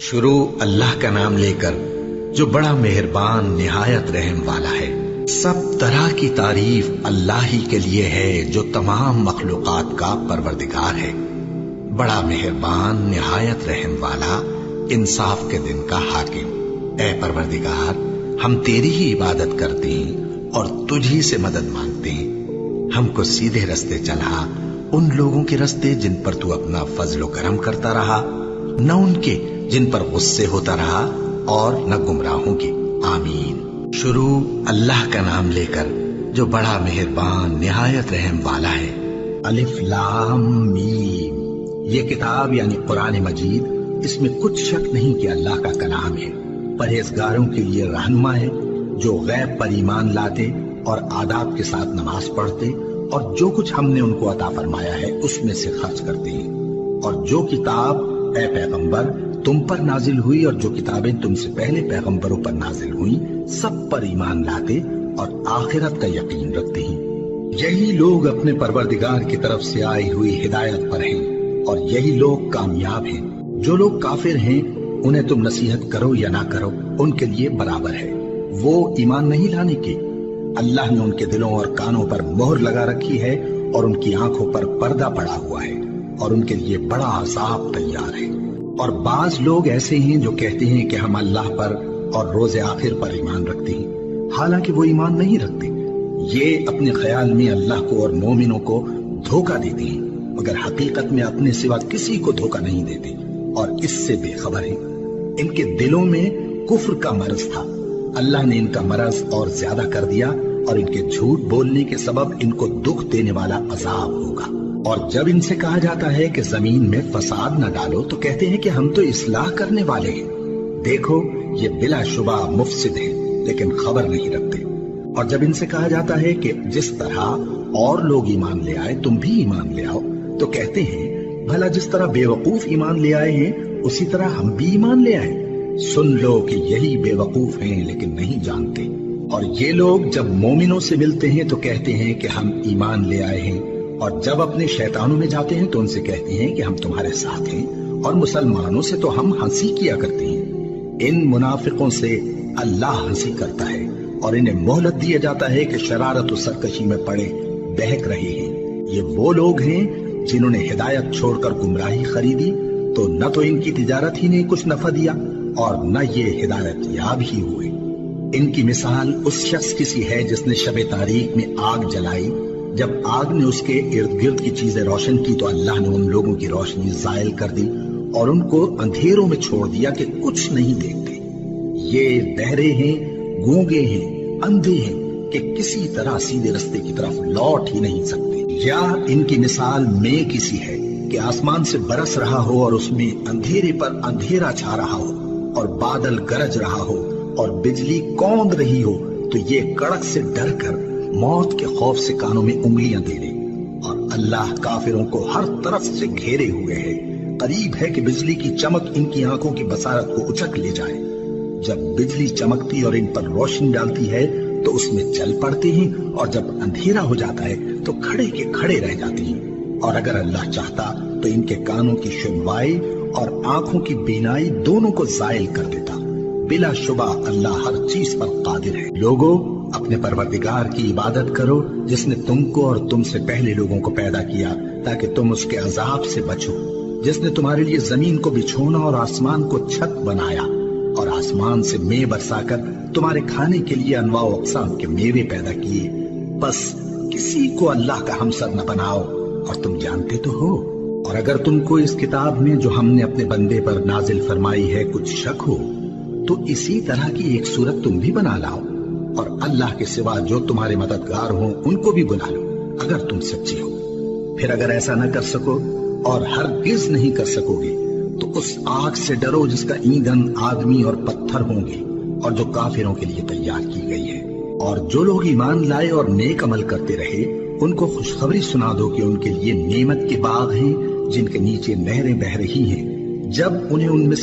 شروع اللہ کا نام لے کر جو بڑا مہربان نہایت رحم والا ہے۔ سب طرح کی تعریف اللہ ہی کے لیے ہے جو تمام مخلوقات کا پروردگار ہے، بڑا مہربان نہایت رحم والا، انصاف کے دن کا حاکم۔ اے پروردگار، ہم تیری ہی عبادت کرتے ہیں اور تجھی سے مدد مانگتے ہیں۔ ہم کو سیدھے رستے چلا، ان لوگوں کے رستے جن پر تو اپنا فضل و کرم کرتا رہا، نہ ان کے جن پر غصے ہوتا رہا اور نہ گمراہوں کے۔ آمین۔ شروع اللہ کا نام لے کر جو بڑا مہربان نہایت رحم والا ہے۔ الف لام میم۔ یہ کتاب یعنی قرآن مجید، اس میں کچھ شک نہیں کہ اللہ کا کلام ہے، پرہیزگاروں کے لیے رہنما ہے، جو غیب پر ایمان لاتے اور آداب کے ساتھ نماز پڑھتے اور جو کچھ ہم نے ان کو عطا فرمایا ہے اس میں سے خرچ کرتے ہیں، اور جو کتاب اے پیغمبر تم پر نازل ہوئی اور جو کتابیں تم سے پہلے پیغمبروں پر نازل ہوئیں سب پر ایمان لاتے اور آخرت کا یقین رکھتے ہیں۔ یہی لوگ اپنے پروردگار کی طرف سے آئی ہوئی ہدایت پر ہیں اور یہی لوگ کامیاب ہیں۔ جو لوگ کافر ہیں انہیں تم نصیحت کرو یا نہ کرو ان کے لیے برابر ہے، وہ ایمان نہیں لانے کے۔ اللہ نے ان کے دلوں اور کانوں پر مہر لگا رکھی ہے اور ان کی آنکھوں پر پردہ پڑا ہوا ہے اور ان کے لیے بڑا عذاب تیار ہے۔ اور بعض لوگ ایسے ہیں جو کہتے ہیں کہ ہم اللہ پر اور روز آخر پر ایمان رکھتے ہیں، حالانکہ وہ ایمان نہیں رکھتے۔ یہ اپنے خیال میں اللہ کو اور مومنوں کو دھوکہ دیتے ہیں، مگر حقیقت میں اپنے سوا کسی کو دھوکہ نہیں دیتے اور اس سے بے خبر ہیں۔ ان کے دلوں میں کفر کا مرض تھا، اللہ نے ان کا مرض اور زیادہ کر دیا اور ان کے جھوٹ بولنے کے سبب ان کو دکھ دینے والا عذاب ہوگا۔ اور جب ان سے کہا جاتا ہے کہ زمین میں فساد نہ ڈالو تو کہتے ہیں کہ ہم تو اصلاح کرنے والے ہیں۔ دیکھو یہ بلا شبہ مفسد ہے لیکن خبر نہیں رکھتے۔ اور جب ان سے کہا جاتا ہے کہ جس طرح اور لوگ ایمان لے آئے تم بھی ایمان لے آؤ تو کہتے ہیں بھلا جس طرح بے وقوف ایمان لے آئے ہیں اسی طرح ہم بھی ایمان لے آئے۔ سن لو کہ یہی بے وقوف ہیں لیکن نہیں جانتے۔ اور یہ لوگ جب مومنوں سے ملتے ہیں تو کہتے ہیں کہ ہم ایمان لے آئے ہیں، اور جب اپنے شیطانوں میں جاتے ہیں تو ان سے کہتے ہیں کہ ہم تمہارے ساتھ ہیں، اور مسلمانوں سے تو ہم ہنسی کیا کرتے ہیں۔ ان منافقوں سے اللہ ہنسی کرتا ہے اور انہیں مہلت دیا جاتا ہے کہ شرارت و سرکشی میں پڑے بہک رہے ہیں۔ یہ وہ لوگ ہیں جنہوں نے ہدایت چھوڑ کر گمراہی خریدی، تو نہ تو ان کی تجارت ہی نے کچھ نفع دیا اور نہ یہ ہدایت یاب ہی ہوئے۔ ان کی مثال اس شخص کی سی ہے جس نے شب تاریک میں آگ جلائی، جب آگ نے اس کے ارد گرد کی چیزیں روشن کی تو اللہ نے ان لوگوں کی روشنی زائل کر دی اور ان کو اندھیروں میں چھوڑ دیا کہ کچھ نہیں دیکھتے۔ یہ بہرے ہیں، گونگے ہیں، اندھے ہیں کہ کسی طرح سیدھے رستے کی طرف لوٹ ہی نہیں سکتے۔ یا ان کی مثال میں کسی ہے کہ آسمان سے برس رہا ہو اور اس میں اندھیرے پر اندھیرا چھا رہا ہو اور بادل گرج رہا ہو اور بجلی کوند رہی ہو تو یہ کڑک سے ڈر کر موت کے خوف سے کانوں میں انگلیاں دے لے۔ اور اللہ کافروں کو ہر طرف سے گھیرے ہوئے ہے، قریب ہے کہ بجلی کی چمک ان کی آنکھوں کی بصارت کو اچک لے جائے۔ جب بجلی چمکتی اور ان پر روشنی ڈالتی ہے تو اس میں چل پڑتے ہیں، اور جب اندھیرا ہو جاتا ہے تو کھڑے کے کھڑے رہ جاتے ہیں۔ اور اگر اللہ چاہتا تو ان کے کانوں کی سنوائی اور آنکھوں کی بینائی دونوں کو زائل کر دیتا۔ بلا شبہ اللہ ہر چیز پر قادر ہے۔ لوگوں، اپنے پروردگار کی عبادت کرو جس نے تم کو اور تم سے پہلے لوگوں کو پیدا کیا تاکہ تم اس کے عذاب سے بچو، جس نے تمہارے لیے زمین کو بچھونا اور آسمان کو چھت بنایا اور آسمان سے مے برسا کر تمہارے کھانے کے لیے انواع و اقسام کے میوے پیدا کیے۔ بس کسی کو اللہ کا ہمسر نہ بناؤ، اور تم جانتے تو ہو۔ اور اگر تم کو اس کتاب میں جو ہم نے اپنے بندے پر نازل فرمائی ہے کچھ شک ہو تو اسی طرح کی ایک صورت تم بھی بنا لاؤ، اور اللہ کے سوا جو تمہارے مددگار ہوں ان کو بھی بلا لو اگر تم سچے ہو۔ پھر اگر ایسا نہ کر سکو اور ہرگز نہیں کر سکو گے تو اس آگ سے ڈرو جس کا ایندھن آدمی اور پتھر ہوں گے اور جو کافروں کے لیے تیار کی گئی ہے۔ اور جو لوگ ایمان لائے اور نیک عمل کرتے رہے ان کو خوشخبری سنا دو کہ ان کے لیے نعمت کے باغ ہیں جن کے نیچے نہریں بہہ رہی ہیں، جب انہیں ان میں سے